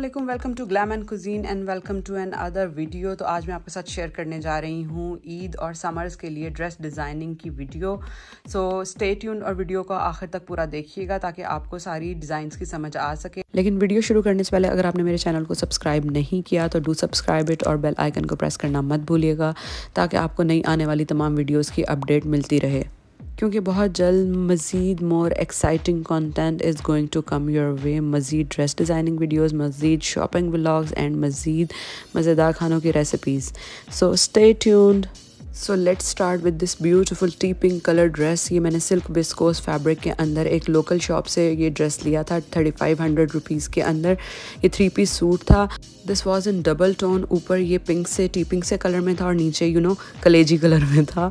अस्सलामुअलैकुम, welcome to Glam and Cuisine and welcome to another video. तो आज मैं आपके साथ शेयर करने जा रही हूँ ईद और समर्स के लिए ड्रेस डिज़ाइनिंग की वीडियो। सो स्टे ट्यून्ड और वीडियो को आखिर तक पूरा देखिएगा ताकि आपको सारी डिज़ाइंस की समझ आ सके। लेकिन वीडियो शुरू करने से पहले अगर आपने मेरे चैनल को सब्सक्राइब नहीं किया तो डू सब्सक्राइब इट और बेल आइकन को प्रेस करना मत भूलिएगा ताकि आपको नई आने वाली तमाम वीडियोज़ की अपडेट मिलती रहे, क्योंकि बहुत जल्द मज़ीद more exciting content is going to come your way. मज़ीद ड्रेस डिज़ाइनिंग वीडियोस, मज़ीद शॉपिंग व्लॉग्स एंड मज़ीद मज़ेदार खानों की recipes. So stay tuned. So let's start with this beautiful tea pink colour dress. ये मैंने सिल्क विस्कोस फैब्रिक के अंदर एक लोकल शॉप से ये ड्रेस लिया था 3500 रुपीज़ के अंदर। ये 3 पीस सूट था। This was in double tone. ऊपर ये पिंक से टी पिंक से कलर में था और नीचे कलेजी कलर में था।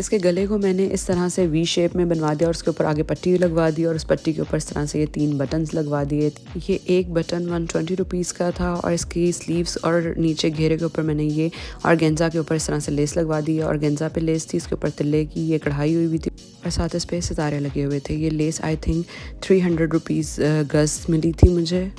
इसके गले को मैंने इस तरह से वी शेप में बनवा दिया और उसके ऊपर आगे पट्टी लगवा दी और उस पट्टी के ऊपर इस तरह से ये 3 बटन्स लगवा दिए। ये एक बटन 120 रुपीज़ का था और इसकी स्लीव्स और नीचे घेरे के ऊपर मैंने ये ऑर्गेन्जा के ऊपर इस तरह से लेस लगवा दी। ऑर्गेन्जा पे लेस थी, इसके ऊपर तिल्ले की ये कढ़ाई हुई थी और साथ इस पे सितारे लगे हुए थे। ये लेस आई थिंक 300 रुपीज़ गज मिली थी मुझे।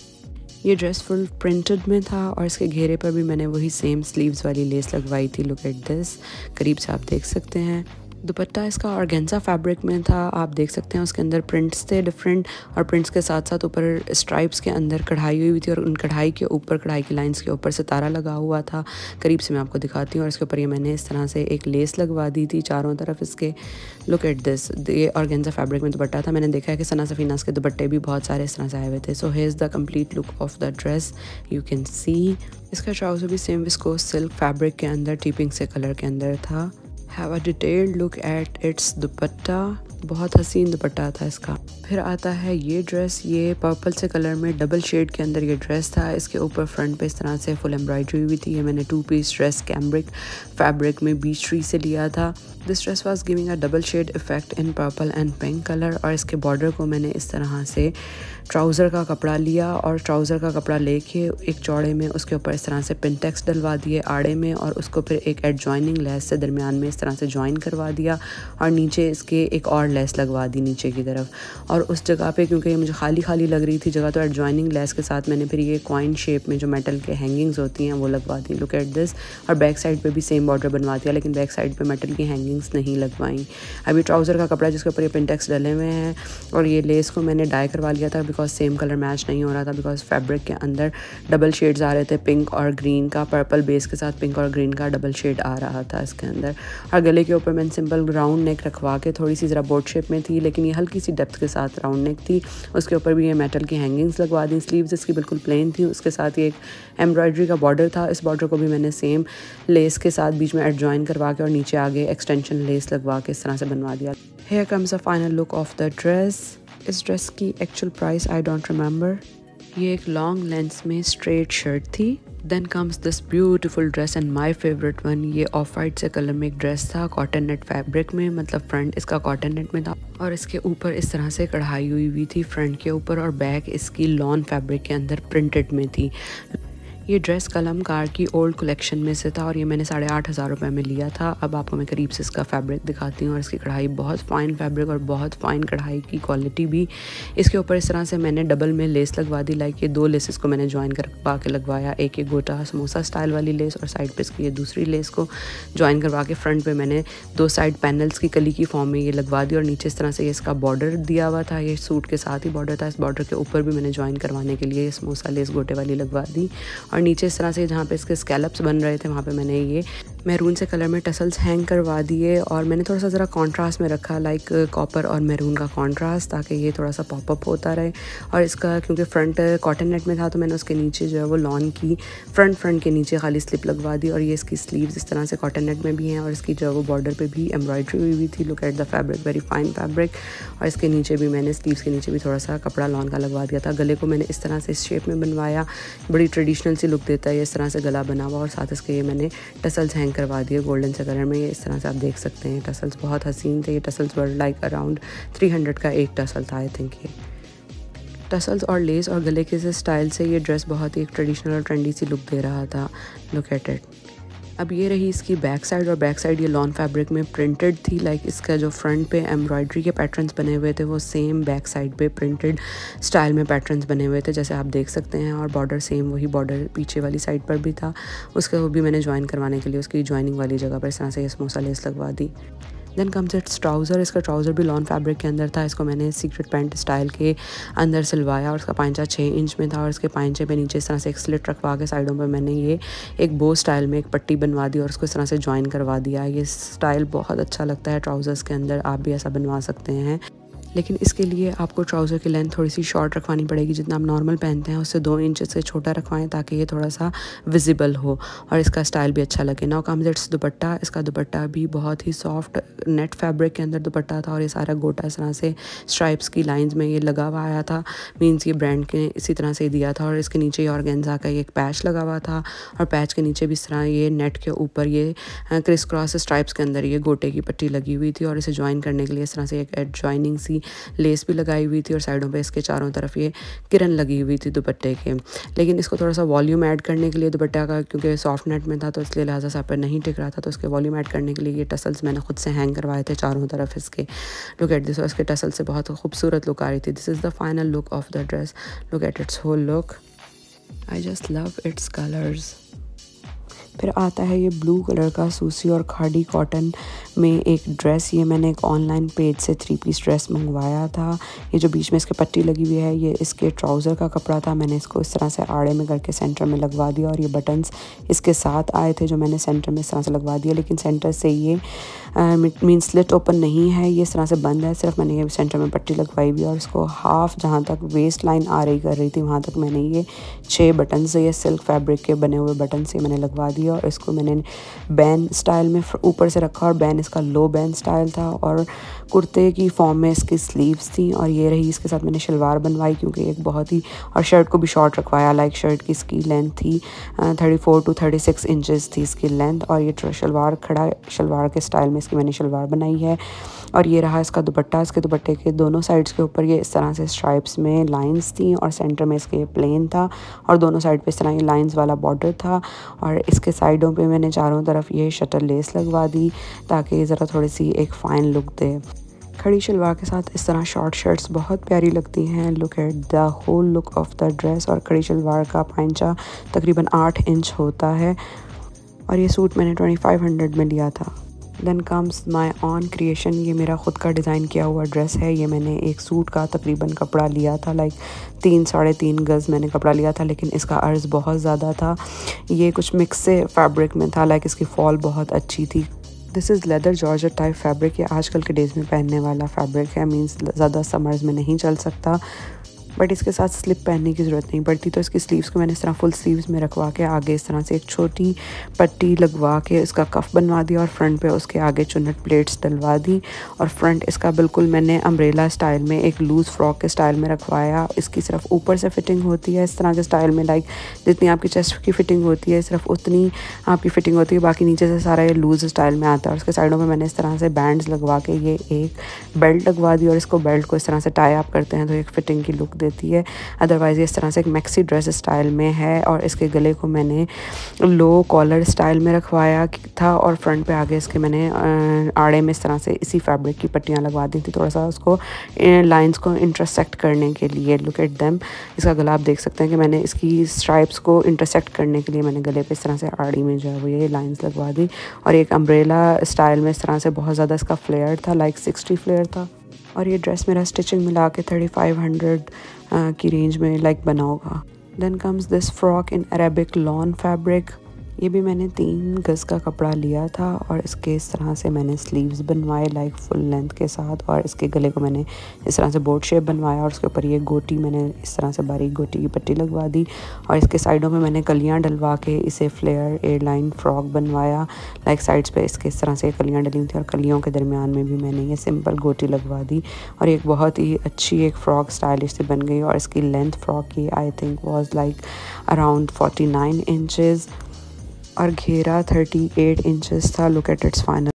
ये ड्रेस फुल प्रिंटेड में था और इसके घेरे पर भी मैंने वही सेम स्लीव्स वाली लेस लगवाई थी। लुक एट दिस, करीब से आप देख सकते हैं। दुपट्टा इसका ऑर्गेन्जा फैब्रिक में था, आप देख सकते हैं। उसके अंदर प्रिंट्स थे डिफरेंट और प्रिंट्स के साथ साथ ऊपर स्ट्राइप्स के अंदर कढ़ाई हुई थी और उन कढ़ाई के ऊपर, कढ़ाई की लाइंस के ऊपर सितारा लगा हुआ था। करीब से मैं आपको दिखाती हूँ। और इसके ऊपर ये मैंने इस तरह से एक लेस लगवा दी थी चारों तरफ इसके। लुक एट दिस, ये ऑर्गेन्जा फैब्रिक में दुपट्टा था। मैंने देखा है कि सना सफीनास के दुपट्टे भी बहुत सारे इस तरह से आए हुए थे। So here is the complete look of the dress, you can see. इसका ट्राउज़र भी सेम विस्कोस सिल्क फैब्रिक के अंदर टी पिंक से कलर के अंदर था। Have a detailed look at it's दुपट्टा, बहुत हसीन दुपट्टा था इसका। फिर आता है ये ड्रेस। ये पर्पल से कलर में डबल शेड के अंदर ये ड्रेस था। इसके ऊपर फ्रंट पे इस तरह से फुल एम्ब्रॉयडरी हुई थी। ये मैंने 2 पीस ड्रेस कैम्ब्रिक फैब्रिक में बीच ट्री से लिया था। This dress was giving a double shade effect in purple and pink colour. और इसके बॉर्डर को मैंने इस तरह से ट्राउज़र का कपड़ा लिया और ट्राउज़र का कपड़ा लेके एक चौड़े में उसके ऊपर इस तरह से पिनटेक्स डलवा दिए आड़े में और उसको फिर एक एडजॉइनिंग लेस से दरमियान में इस तरह से जॉइन करवा दिया और नीचे इसके एक और लेस लगवा दी नीचे की तरफ। और उस जगह पे क्योंकि ये मुझे खाली खाली लग रही थी जगह, तो एडजॉइनिंग लेस के साथ मैंने फिर ये कॉइन शेप में जो मेटल के हैंगिंग्स होती हैं वो लगवा दी। Look at this. और बैक साइड पे भी सेम बॉर्डर बनवा दिया, लेकिन बैक साइड पे मेटल की हैंगिंग्स नहीं लगवाई। अभी ट्राउज़र का कपड़ा जिसके ऊपर ये पिनटेक्स डले हुए हैं और ये लेस को मैंने डाई करवा लिया था बिकॉज सेम कलर मैच नहीं हो रहा था, बिकॉज फैब्रिक के अंदर डबल शेड्स आ रहे थे, पिंक और ग्रीन का। पर्पल बेस के साथ पिंक और ग्रीन का डबल शेड आ रहा था इसके अंदर। और गले के ऊपर मैंने सिंपल राउंड नेक रखवा के, थोड़ी सी ज़रा बोट शेप में थी लेकिन ये हल्की सी डेप्थ के साथ राउंड नेक थी। उसके ऊपर भी ये मेटल की हैंगिंग्स लगवा दी। स्लीव्स इसकी बिल्कुल प्लेन थी, उसके साथ ये एक एम्ब्रॉयडरी का बॉर्डर था। इस बॉर्डर को भी मैंने सेम लेस के साथ बीच में एडजॉइन करवा के और नीचे आगे एक्सटेंशन लेस लगवा के इस तरह से बनवा दिया। Here comes a final look of the dress. इस ड्रेस की actual price I don't remember. ये एक लॉन्ग लेंथ में स्ट्रेट शर्ट थी। Then comes this beautiful dress and my favourite one. ये ऑफ वाइट से कलर में एक ड्रेस था कॉटन नेट फैब्रिक में, मतलब फ्रंट इसका कॉटन नेट में था और इसके ऊपर इस तरह से कढ़ाई हुई थी फ्रंट के ऊपर और बैक इसकी लॉन फैब्रिक के अंदर प्रिंटेड में थी। ये ड्रेस कलमकार की ओल्ड कलेक्शन में से था और ये मैंने 8,500 रुपये में लिया था। अब आपको मैं करीब से इसका फैब्रिक दिखाती हूँ और इसकी कढ़ाई बहुत फ़ाइन फैब्रिक और बहुत फ़ाइन कढ़ाई की क्वालिटी भी। इसके ऊपर इस तरह से मैंने डबल में लेस लगवा दी। लाइक ये 2 लेसेस को मैंने ज्वाइन करवा के लगवाया, एक गोटा समोसा स्टाइल वाली लेस और साइड पे इसकी ये दूसरी लेस को ज्वाइन करवा के फ्रंट पे मैंने 2 साइड पैनल्स की कली की फॉर्म में ये लगवा दी और नीचे इस तरह से ये इसका बॉर्डर दिया हुआ था। ये सूट के साथ ही बॉर्डर था। इस बॉर्डर के ऊपर भी मैंने ज्वाइन करवाने के लिए ये समोसा लेस गोटे वाली लगवा दी और नीचे इस तरह से जहाँ पे इसके स्कैलप्स बन रहे थे वहाँ पे मैंने ये मैरून से कलर में टसल्स हैंग करवा दिए और मैंने थोड़ा सा ज़रा कॉन्ट्रास्ट में रखा, लाइक कॉपर और मैरून का कॉन्ट्रास्ट, ताकि ये थोड़ा सा पॉपअप होता रहे। और इसका क्योंकि फ्रंट कॉटन नेट में था तो मैंने उसके नीचे जो है वो लॉन की फ्रंट के नीचे खाली स्लिप लगवा दी और ये इसकी स्लीव्स इस तरह से कॉटन नेट में भी हैं और इसकी जो है वो बॉर्डर पे भी एम्ब्रॉयडरी हुई थी। Look at the fabric, very fine fabric. और इसके नीचे भी मैंने स्लीव्स के नीचे भी थोड़ा सा कपड़ा लॉन का लगवा दिया था। गले को मैंने इस तरह से इस शेप में बनवाया, बड़ी ट्रेडिशनल सी लुक देता है ये इस तरह से गला बना हुआ और साथ इसके ये मैंने टसल्स हैंग करवा दिए गोल्डन से कलर में। ये इस तरह से आप देख सकते हैं टसल्स बहुत हसीन थे। ये टसल्स वर लाइक अराउंड 300 का एक टसल था आई थिंक। ये टसल्स और लेस और गले के से स्टाइल से ये ड्रेस बहुत ही एक ट्रेडिशनल और ट्रेंडी सी लुक दे रहा था। Look at it. अब ये रही इसकी बैक साइड, और बैक साइड ये लॉन फैब्रिक में प्रिंटेड थी। लाइक इसका जो फ्रंट पे एम्ब्रॉयडरी के पैटर्न्स बने हुए थे वो सेम बैक साइड पे प्रिंटेड स्टाइल में पैटर्न्स बने हुए थे, जैसे आप देख सकते हैं। और बॉर्डर सेम वही बॉर्डर पीछे वाली साइड पर भी था। उसका वो भी मैंने ज्वाइन करवाने के लिए उसकी ज्वाइनिंग वाली जगह पर इस तरह से ये समोसा लेस लगवा दी। Then comes its trouser. इसका ट्राउज़र भी लॉन फैब्रिक के अंदर था। इसको मैंने सीक्रेट पैंट स्टाइल के अंदर सिलवाया, और उसका पांचा 6 इंच में था। और इसके पांचे पे नीचे इस तरह से एक स्लिट रखवा के साइडों पे मैंने ये एक बो स्टाइल में एक पट्टी बनवा दी और उसको इस तरह से ज्वाइन करवा दिया। ये स्टाइल बहुत अच्छा लगता है ट्राउज़र्स के अंदर, आप भी ऐसा बनवा सकते हैं। लेकिन इसके लिए आपको ट्राउज़र की लेंथ थोड़ी सी शॉर्ट रखवानी पड़ेगी। जितना आप नॉर्मल पहनते हैं उससे 2 इंच से छोटा रखवाएं ताकि ये थोड़ा सा विजिबल हो और इसका स्टाइल भी अच्छा लगे। नाउ कम्स इट्स दुपट्टा। इसका दुपट्टा भी बहुत ही सॉफ्ट नेट फैब्रिक के अंदर दुपट्टा था, और ये सारा गोटा इस तरह से स्ट्राइप्स की लाइंस में ये लगा हुआ आया था। मीन्स ये ब्रांड के इसी तरह से दिया था। और इसके नीचे ऑर्गेन्जा का एक पैच लगा हुआ था, और पैच के नीचे भी इस तरह ये नेट के ऊपर ये क्रिस क्रॉस स्ट्राइप्स के अंदर ये गोटे की पट्टी लगी हुई थी। और इसे ज्वाइन करने के लिए इस तरह से एक एडजॉइनिंग सी लेस भी लगाई हुई थी, और साइडों पे इसके चारों तरफ ये किरन लगी हुई थी दुपट्टे के। लेकिन इसको थोड़ा सा वॉल्यूम ऐड करने के लिए दुपट्टा का, क्योंकि सॉफ्ट नेट में था तो इसलिए लिहाजा से पर नहीं टिक रहा था, तो उसके वॉल्यूम ऐड करने के लिए ये टसल्स मैंने खुद से हैंग करवाए थे चारों तरफ इसके। Look at this. और इसके टसल से बहुत खूबसूरत लुक आ रही थी। This is the final look of the dress. Look at its whole look. I just love its colours. फिर आता है ये ब्लू कलर का सूसी और खाड़ी कॉटन में एक ड्रेस। ये मैंने एक ऑनलाइन पेज से 3 पीस ड्रेस मंगवाया था। ये जो बीच में इसके पट्टी लगी हुई है ये इसके ट्राउज़र का कपड़ा था। मैंने इसको इस तरह से आड़े में करके सेंटर में लगवा दिया, और ये बटन्स इसके साथ आए थे जो मैंने सेंटर में इस तरह से लगवा दिया। लेकिन सेंटर से ये मीन स्लिट ओपन नहीं है, ये इस तरह से बंद है। सिर्फ मैंने ये सेंटर में पट्टी लगवाई हुई, और इसको हाफ जहाँ तक वेस्ट लाइन आ रही कर रही थी वहाँ तक मैंने ये 6 बटन से, ये सिल्क फैब्रिक के बने हुए बटन से मैंने लगवा दिया। और इसको मैंने बैन स्टाइल में ऊपर से रखा, और बैन इसका लो बैन स्टाइल था, और कुर्ते की फॉर्म में इसकी स्लीव्स थी। और ये रही इसके साथ मैंने शलवार बनवाई, क्योंकि एक बहुत ही, और शर्ट को भी शॉर्ट रखवाया। लाइक शर्ट की इसकी लेंथ थी 34 to 36 इंचेस थी इसकी लेंथ। और ये शलवार खड़ा शलवार के स्टाइल में इसकी मैंने शलवार बनाई है। और ये रहा इसका दुपट्टा। इसके दुपट्टे के दोनों साइड्स के ऊपर ये इस तरह से स्ट्राइप्स में लाइंस थी, और सेंटर में इसके प्लेन था, और दोनों साइड पे इस तरह ये लाइंस वाला बॉर्डर था। और इसके साइडों पे मैंने चारों तरफ ये शटल लेस लगवा दी ताकि ज़रा थोड़ी सी एक फ़ाइन लुक दे। खड़ी शलवार के साथ इस तरह शॉर्ट शर्ट्स बहुत प्यारी लगती हैं। Look at the whole look of the dress. और खड़ी शलवार का पांचा तकरीबन 8 इंच होता है, और ये सूट मैंने 2500 में लिया था। Then comes my own creation. ये मेरा ख़ुद का डिज़ाइन किया हुआ ड्रेस है। ये मैंने एक सूट का तकरीबन कपड़ा लिया था, लाइक 3-3.5 गज़ मैंने कपड़ा लिया था, लेकिन इसका अर्ज़ बहुत ज़्यादा था। ये कुछ मिक्स से फैब्रिक में था, लाइक इसकी फॉल बहुत अच्छी थी। This is leather georgette type fabric. ये आजकल के डेज़ में पहनने वाला फैब्रिक है, मीन्स ज़्यादा समर्स में नहीं चल सकता, बट इसके साथ स्लिप पहनने की ज़रूरत नहीं पड़ती। तो इसकी स्लीव्स को मैंने इस तरह फुल स्लीव्स में रखवा के आगे इस तरह से एक छोटी पट्टी लगवा के इसका कफ बनवा दिया, और फ्रंट पे उसके आगे चुन्नट प्लेट्स डलवा दी। और फ्रंट इसका बिल्कुल मैंने अम्ब्रेला स्टाइल में एक लूज़ फ्रॉक के स्टाइल में रखवाया। इसकी सिर्फ ऊपर से फिटिंग होती है इस तरह के स्टाइल में, लाइक जितनी आपकी चेस्ट की फ़िटिंग होती है सिर्फ उतनी आपकी फ़िटिंग होती है, बाकी नीचे से सारा ये लूज़ स्टाइल में आता है। और उसके साइडों में मैंने इस तरह से बैंड्स लगवा के ये एक बेल्ट लगवा दी, और इसको बेल्ट को इस तरह से टाई अप करते हैं तो एक फ़िटिंग की लुक देती है। अदरवाइज़ इस तरह से एक मैक्सी ड्रेस स्टाइल में है, और इसके गले को मैंने लो कॉलर स्टाइल में रखवाया था, और फ्रंट पे आगे इसके मैंने आड़े में इस तरह से इसी फैब्रिक की पट्टियाँ लगवा दी थी, थोड़ा सा उसको लाइंस को इंटरसेक्ट करने के लिए। Look at them. इसका गला आप देख सकते हैं कि मैंने इसकी स्ट्राइप्स को इंटरसेक्ट करने के लिए मैंने गले पे इस तरह से आड़ी में जो है वो ये लाइंस लगवा दी। और एक अम्ब्रेला स्टाइल में इस तरह से बहुत ज़्यादा इसका फ्लेयर था, लाइक 60 फ्लेयर था। और ये ड्रेस मेरा स्टिचिंग मिला के 3500 की रेंज में लाइक बना होगा। Then comes this frock in Arabic lawn fabric. ये भी मैंने 3 गज़ का कपड़ा लिया था, और इसके इस तरह से मैंने स्लीव्स बनवाए लाइक फुल लेंथ के साथ, और इसके गले को मैंने इस तरह से बोट शेप बनवाया, और उसके ऊपर ये गोटी मैंने इस तरह से बारीक गोटी की पट्टी लगवा दी। और इसके साइडों में मैंने कलियां डलवा के इसे फ्लेयर एयरलाइन फ्रॉक बनवाया, लाइक साइड्स पे इसके इस तरह से कलियां डली हुई थी, और कलियों के दरमियान में भी मैंने ये सिंपल गोटी लगवा दी, और एक बहुत ही अच्छी एक फ़्रॉक स्टाइलिश से बन गई। और इसकी लेंथ फ्रॉक की I think was like around 49 inches, और घेरा 38 इंचेस था। Look at it's final.